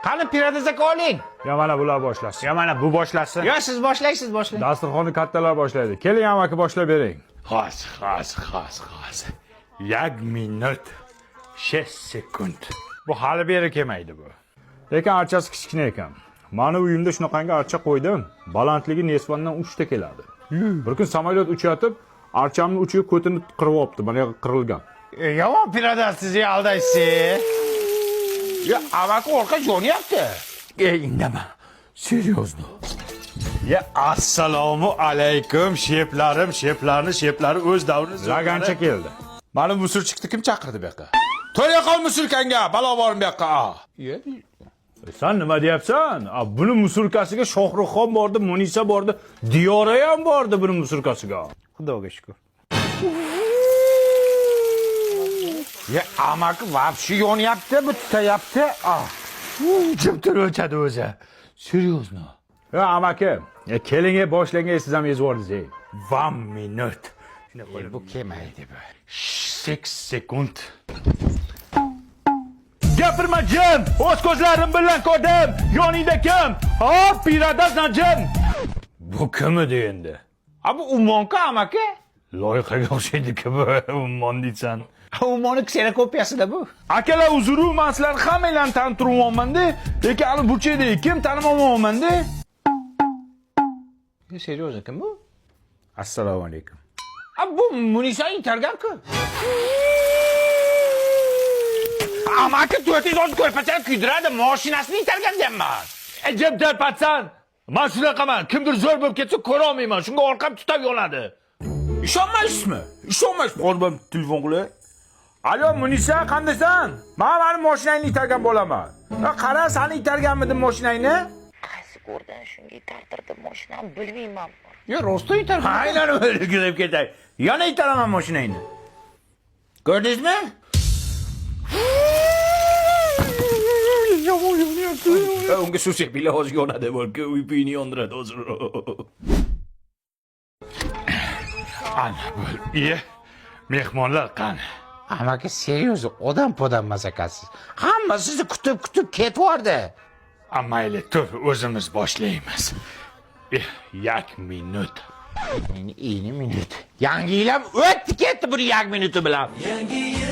Qani piyoda oling. Ya mana bular boshlasın. Ya mana bu boshlasin. Yo, siz boshlaysiz. Dasturxonni kattalar boshlaydi. Keling amaki boshlab bering. Xos. 1 minut 6 sekund. Bu hali beri kelmaydi bu. Lekin archasi kichkina ekan. Mani uyimda shunaqangi archa qo'ydim. Balandligi nesvandan 3 ta keladi. Bir kun samolyot uchayotib, archamning uchiga ko'tini qirib olibdi. Mana qirilgan. Yomon piyoda sizni aldaysiz. Ya, amaki orqa yonyapti. Indama. Серьезно. Ya, assalomu alaykum sheplarni o'z davrini Lagancha keldi. Mana musulchiqni kim chaqirdi bu yoqqa? To'ya qol musulkanga, balo bormi bu yoqqa? Sen nima deyapsan? Buni musurkasiga Shohruxxon bordi, Munisa bordi, Diyora ham bordi buni musurkasiga. Xudoga shukr. Ya, amaki vapshi yonyapti, bu tutayapti. Jim turib o'chadi o'zi. Серьезно. Ya amaki, keling boshlang, siz ham ezvordingiz. 1 minut. Bu kelmaydi bu. 8 sekund. Gapirma Jim, o'z ko'zlarim bilan ko'rdim. Yoningda kim? Hop, piradasan Jim. Bu kim edi endi? Bu Umonka amaki? Loyihaga o'xshaydi-ku bu, ummon deysan. Umonni ksenokopiyasida bu. Akalar uzr, men sizlarni hammanglarni tanib turibman-da, lekin hali burchakda kim tanimayapman-da. Seryozni kim bu? Assalomu alaykum. Bu Munisa intergan-ku. Amaki 410 ko'rpachani kuydiradi, mashinasini intergan deyapman. Jim tarpatsan. Men shunaqaman, kimdir zo'r bo'lib ketsa ko'ra olmayman, shunga orqam tutab yonadi. Ishonmaysizmi? Qo'lbam telefon qilay. Alo Munisa, qandaysan? Men mani mashinangni itargan bo'laman. Qara, seni itarganmidim mashinangni? Qaysi ko'rdan shunga itartirdim mashinani bilmayman. Yo, rosto intergan. Aynan öyle gidip ketay. Yana itaraman mashinangni. Ko'rdingizmi? Unga sushi bile hoş yonadi balki uypini yondiradi hozir. Ana bo'l. Iye. Mehmonlar qani? Amaki seryozni odam masakasiz. Hamma sizni kutib ketvordi. Mayli, tur, o'zimiz boshlaymiz. 1 minut. Endi minut. Yangi yil ham o'tdi ketdi bu 1 minuti bilan. Yangi yil